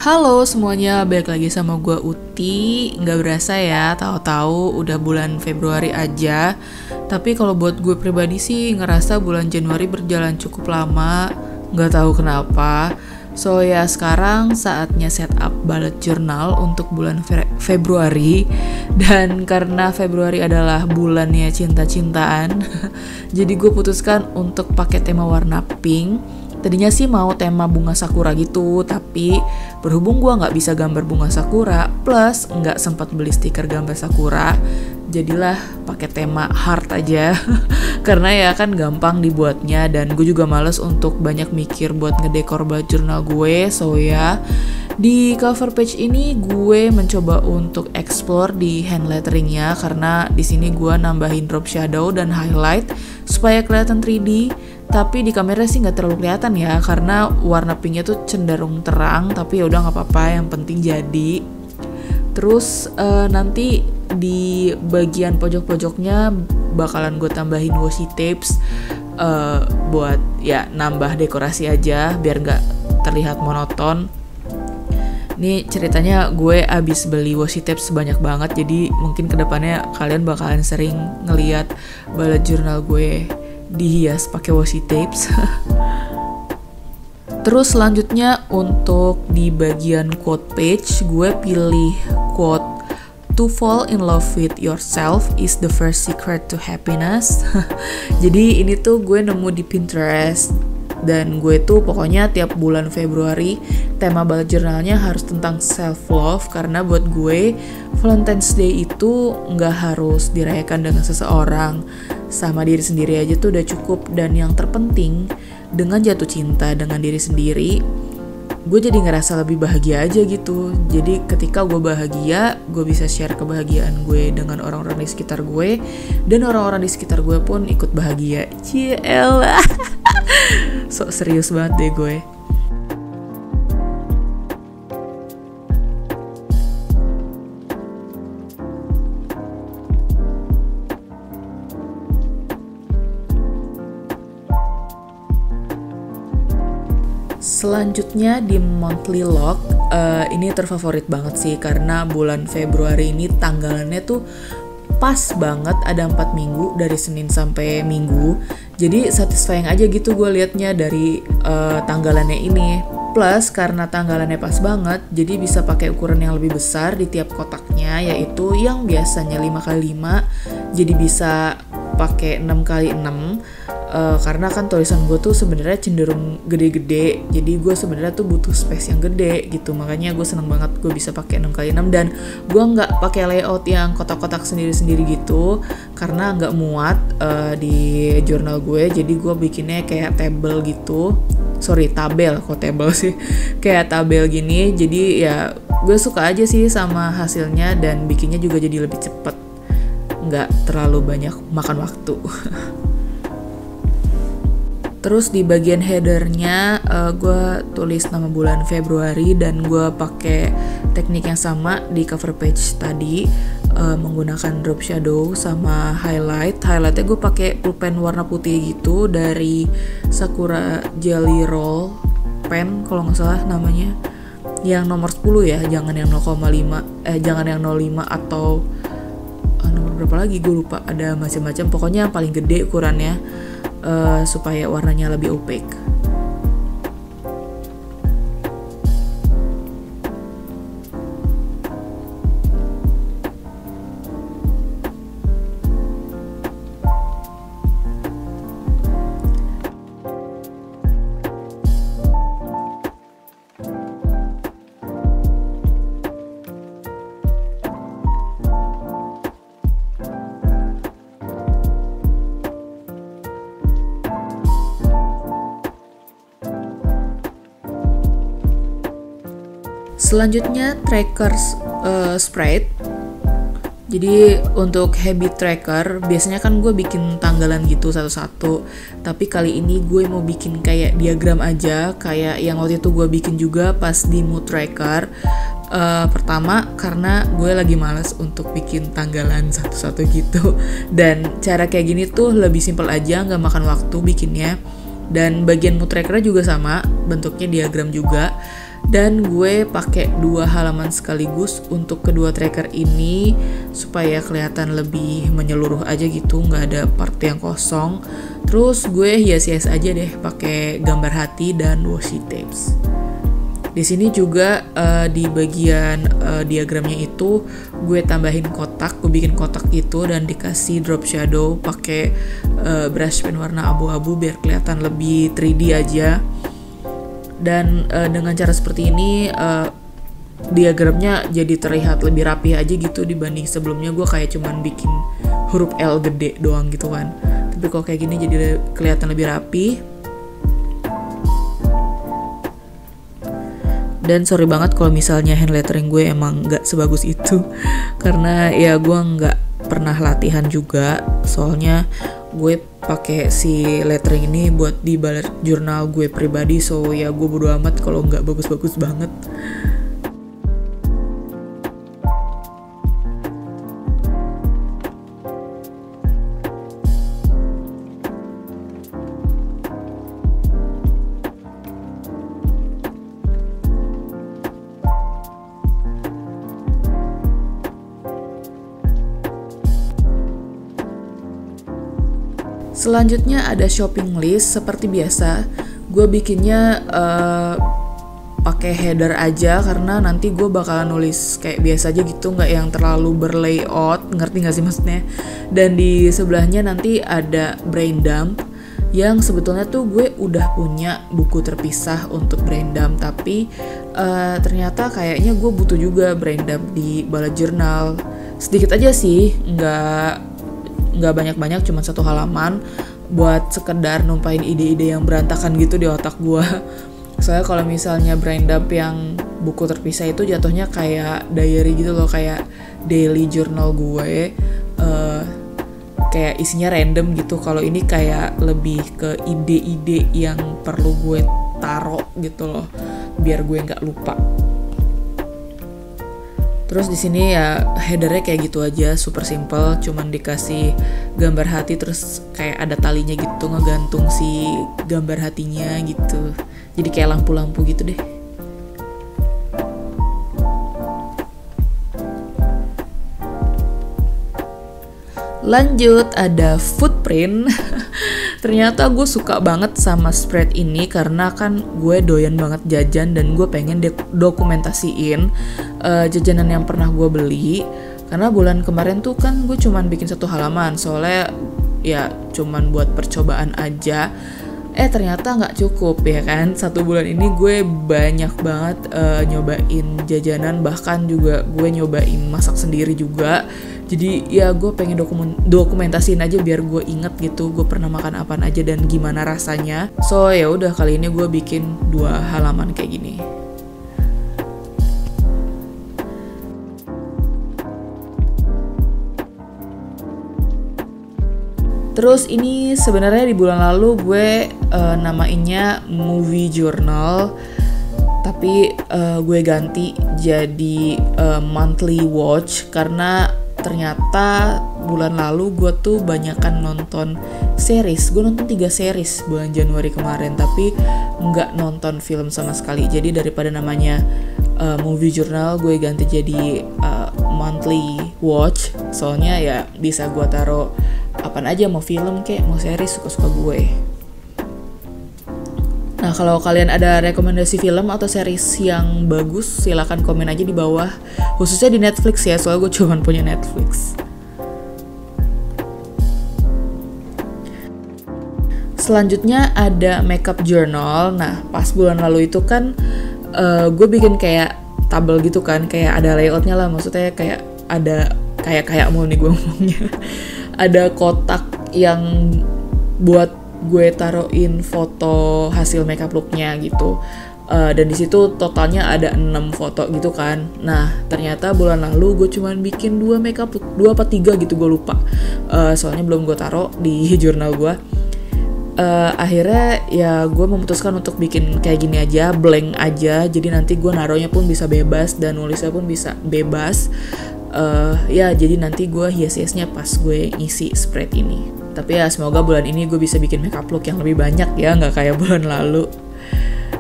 Halo semuanya, balik lagi sama gue Uti. Nggak berasa ya, tahu-tahu udah bulan Februari aja. Tapi kalau buat gue pribadi sih ngerasa bulan Januari berjalan cukup lama. Nggak tahu kenapa. So ya sekarang saatnya setup bullet journal untuk bulan Februari. Dan karena Februari adalah bulannya cinta-cintaan, jadi gue putuskan untuk pakai tema warna pink. Tadinya sih mau tema bunga sakura gitu, tapi berhubung gue nggak bisa gambar bunga sakura, plus nggak sempat beli stiker gambar sakura, jadilah pakai tema heart aja. Karena ya kan gampang dibuatnya, dan gue juga males untuk banyak mikir buat ngedekor bullet journal gue. So ya, di cover page ini gue mencoba untuk explore di hand letteringnya, karena di sini gue nambahin drop shadow dan highlight supaya kelihatan 3D. Tapi di kamera sih nggak terlalu kelihatan ya, karena warna pinknya tuh cenderung terang. Tapi ya udah nggak apa-apa, yang penting jadi. Terus nanti di bagian pojok-pojoknya bakalan gue tambahin washi tapes buat ya nambah dekorasi aja biar nggak terlihat monoton. Ini ceritanya gue abis beli washi tapes sebanyak banget, jadi mungkin kedepannya kalian bakalan sering ngeliat bullet journal gue dihias pakai washi tapes. Terus selanjutnya untuk di bagian quote page, gue pilih quote "To fall in love with yourself is the first secret to happiness." Jadi ini tuh gue nemu di Pinterest, dan gue tuh pokoknya tiap bulan Februari tema bullet journalnya harus tentang self love, karena buat gue Valentine's Day itu nggak harus dirayakan dengan seseorang, sama diri sendiri aja tuh udah cukup. Dan yang terpenting, dengan jatuh cinta dengan diri sendiri, gue jadi ngerasa lebih bahagia aja gitu. Jadi ketika gue bahagia, gue bisa share kebahagiaan gue dengan orang-orang di sekitar gue, dan orang-orang di sekitar gue pun ikut bahagia. Cielah. Sok serius banget deh gue. Selanjutnya di monthly log, ini terfavorit banget sih, karena bulan Februari ini tanggalannya tuh pas banget, ada 4 minggu dari Senin sampai Minggu. Jadi satisfying aja gitu gue liatnya dari tanggalannya ini. Plus karena tanggalannya pas banget, jadi bisa pakai ukuran yang lebih besar di tiap kotaknya, yaitu yang biasanya 5x5 jadi bisa pakai 6x6. Karena kan tulisan gue tuh sebenarnya cenderung gede-gede, jadi gue sebenarnya tuh butuh space yang gede gitu. Makanya gue seneng banget gue bisa pakai 6x6, dan gue nggak pakai layout yang kotak-kotak sendiri-sendiri gitu, karena nggak muat di jurnal gue. Jadi gue bikinnya kayak tabel gitu. Tabel, kok tabel sih? Kayak tabel gini. Jadi ya gue suka aja sih sama hasilnya, dan bikinnya juga jadi lebih cepet, nggak terlalu banyak makan waktu. Terus di bagian headernya gue tulis nama bulan Februari, dan gue pakai teknik yang sama di cover page tadi, menggunakan drop shadow sama highlight. Highlightnya gue pakai pulpen warna putih gitu dari Sakura Jelly Roll pen kalau nggak salah namanya, yang nomor 10 ya, jangan yang 0,5 jangan yang 0,5 atau nomor berapa lagi gue lupa, ada macam-macam. Pokoknya yang paling gede ukurannya, supaya warnanya lebih opaque. Selanjutnya tracker spread. Jadi untuk habit tracker biasanya kan gue bikin tanggalan gitu satu-satu, tapi kali ini gue mau bikin kayak diagram aja, kayak yang waktu itu gue bikin juga pas di mood tracker. Pertama karena gue lagi malas untuk bikin tanggalan satu-satu gitu, dan cara kayak gini tuh lebih simpel aja, nggak makan waktu bikinnya. Dan bagian mood tracker juga sama, bentuknya diagram juga. Dan gue pakai 2 halaman sekaligus untuk kedua tracker ini supaya kelihatan lebih menyeluruh aja gitu, nggak ada part yang kosong. Terus gue hias-hias aja deh pakai gambar hati dan washi tapes. Di sini juga di bagian diagramnya itu gue tambahin kotak, gue bikin kotak itu dan dikasih drop shadow pakai brush pen warna abu-abu biar kelihatan lebih 3D aja. Dan dengan cara seperti ini diagramnya jadi terlihat lebih rapi aja gitu dibanding sebelumnya gue kayak cuman bikin huruf L gede doang gitu kan. Tapi kalau kayak gini jadi kelihatan lebih rapi. Dan sorry banget kalau misalnya hand lettering gue emang gak sebagus itu karena ya gue gak pernah latihan juga, soalnya gue pakai si lettering ini buat di bullet journal gue pribadi, so ya gue bodo amat kalau nggak bagus-bagus banget. Selanjutnya ada shopping list. Seperti biasa, gue bikinnya pakai header aja karena nanti gue bakalan nulis kayak biasa aja gitu, nggak yang terlalu berlayout, ngerti nggak sih maksudnya? Dan di sebelahnya nanti ada brain dump yang sebetulnya tuh gue udah punya buku terpisah untuk brain dump, tapi ternyata kayaknya gue butuh juga brain dump di bullet journal. Sedikit aja sih, nggak banyak-banyak, cuma 1 halaman buat sekedar numpahin ide-ide yang berantakan gitu di otak gue. Soalnya kalau misalnya brain dump yang buku terpisah itu jatuhnya kayak diary gitu loh, kayak daily journal gue, kayak isinya random gitu. Kalau ini kayak lebih ke ide-ide yang perlu gue taruh gitu loh, biar gue nggak lupa. Terus di sini ya headernya kayak gitu aja, super simple, cuman dikasih gambar hati terus kayak ada talinya gitu ngegantung si gambar hatinya gitu. Jadi kayak lampu-lampu gitu deh. Lanjut ada footprint. Ternyata gue suka banget sama spread ini karena kan gue doyan banget jajan dan gue pengen dokumentasiin jajanan yang pernah gue beli. Karena bulan kemarin tuh kan gue cuman bikin 1 halaman, soalnya ya cuman buat percobaan aja. Ternyata nggak cukup ya kan. 1 bulan ini gue banyak banget nyobain jajanan, bahkan juga gue nyobain masak sendiri juga. Jadi ya gue pengen dokumentasiin aja biar gue inget gitu gue pernah makan apaan aja dan gimana rasanya. So ya udah, kali ini gue bikin 2 halaman kayak gini. Terus ini sebenarnya di bulan lalu gue namainnya movie journal, tapi gue ganti jadi monthly watch karena ternyata bulan lalu gue tuh banyakan nonton series. Gue nonton 3 series bulan Januari kemarin, tapi nggak nonton film sama sekali. Jadi daripada namanya movie journal, gue ganti jadi monthly watch. Soalnya ya bisa gue taruh apaan aja, mau film kayak mau series, suka-suka gue. Nah, kalau kalian ada rekomendasi film atau series yang bagus, silakan komen aja di bawah. Khususnya di Netflix ya, soalnya gue cuma punya Netflix. Selanjutnya ada makeup journal. Nah, pas bulan lalu itu kan gue bikin kayak tabel gitu kan, kayak ada layoutnya lah. Maksudnya kayak ada kayak mau nih gue ngomongnya. Ada kotak yang buat gue taruhin foto hasil makeup looknya gitu, dan di situ totalnya ada 6 foto gitu kan. Nah ternyata bulan lalu gue cuman bikin 2 makeup look, 2 apa 3 gitu gue lupa, soalnya belum gue taruh di jurnal gue. Akhirnya ya gue memutuskan untuk bikin kayak gini aja, blank aja, jadi nanti gue naruhnya pun bisa bebas dan nulisnya pun bisa bebas. Ya jadi nanti gue hias-hiasnya pas gue ngisi spread ini. Tapi ya semoga bulan ini gue bisa bikin makeup look yang lebih banyak ya, nggak kayak bulan lalu.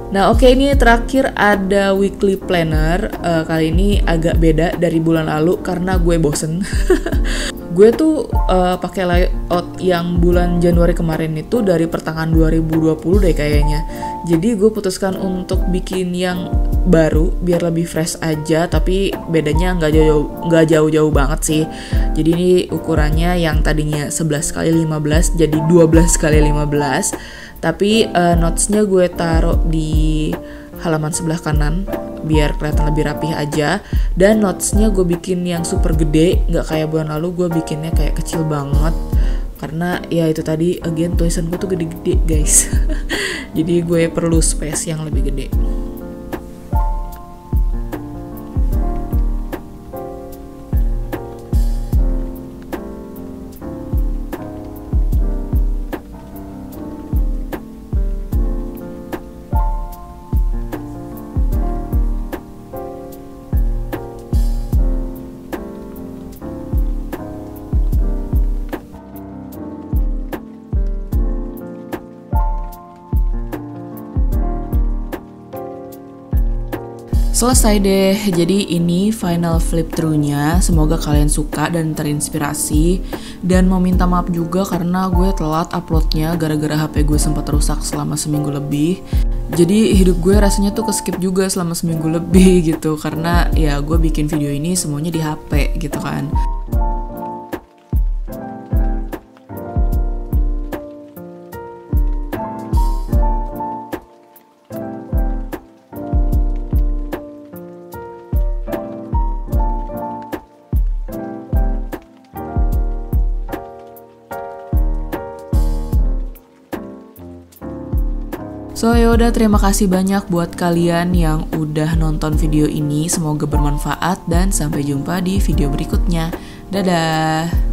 Nah oke, ini terakhir ada weekly planner. Kali ini agak beda dari bulan lalu karena gue bosen. Gue tuh pakai layout yang bulan Januari kemarin itu dari pertengahan 2020 deh kayaknya. Jadi gue putuskan untuk bikin yang baru biar lebih fresh aja, tapi bedanya nggak jauh-jauh banget sih. Jadi ini ukurannya yang tadinya 11x15 jadi 12x15. Tapi notes-nya gue taruh di halaman sebelah kanan biar kelihatan lebih rapih aja. Dan notes-nya gue bikin yang super gede, nggak kayak bulan lalu gue bikinnya kayak kecil banget. Karena ya itu tadi, again tulisan gue tuh gede-gede guys. Jadi gue perlu space yang lebih gede. Selesai deh, jadi ini final flip through-nya. Semoga kalian suka dan terinspirasi. Dan mau minta maaf juga karena gue telat uploadnya gara-gara HP gue sempat rusak selama seminggu lebih. Jadi hidup gue rasanya tuh keskip juga selama seminggu lebih gitu. Karena ya gue bikin video ini semuanya di HP gitu kan. So yaudah, terima kasih banyak buat kalian yang udah nonton video ini. Semoga bermanfaat dan sampai jumpa di video berikutnya. Dadah!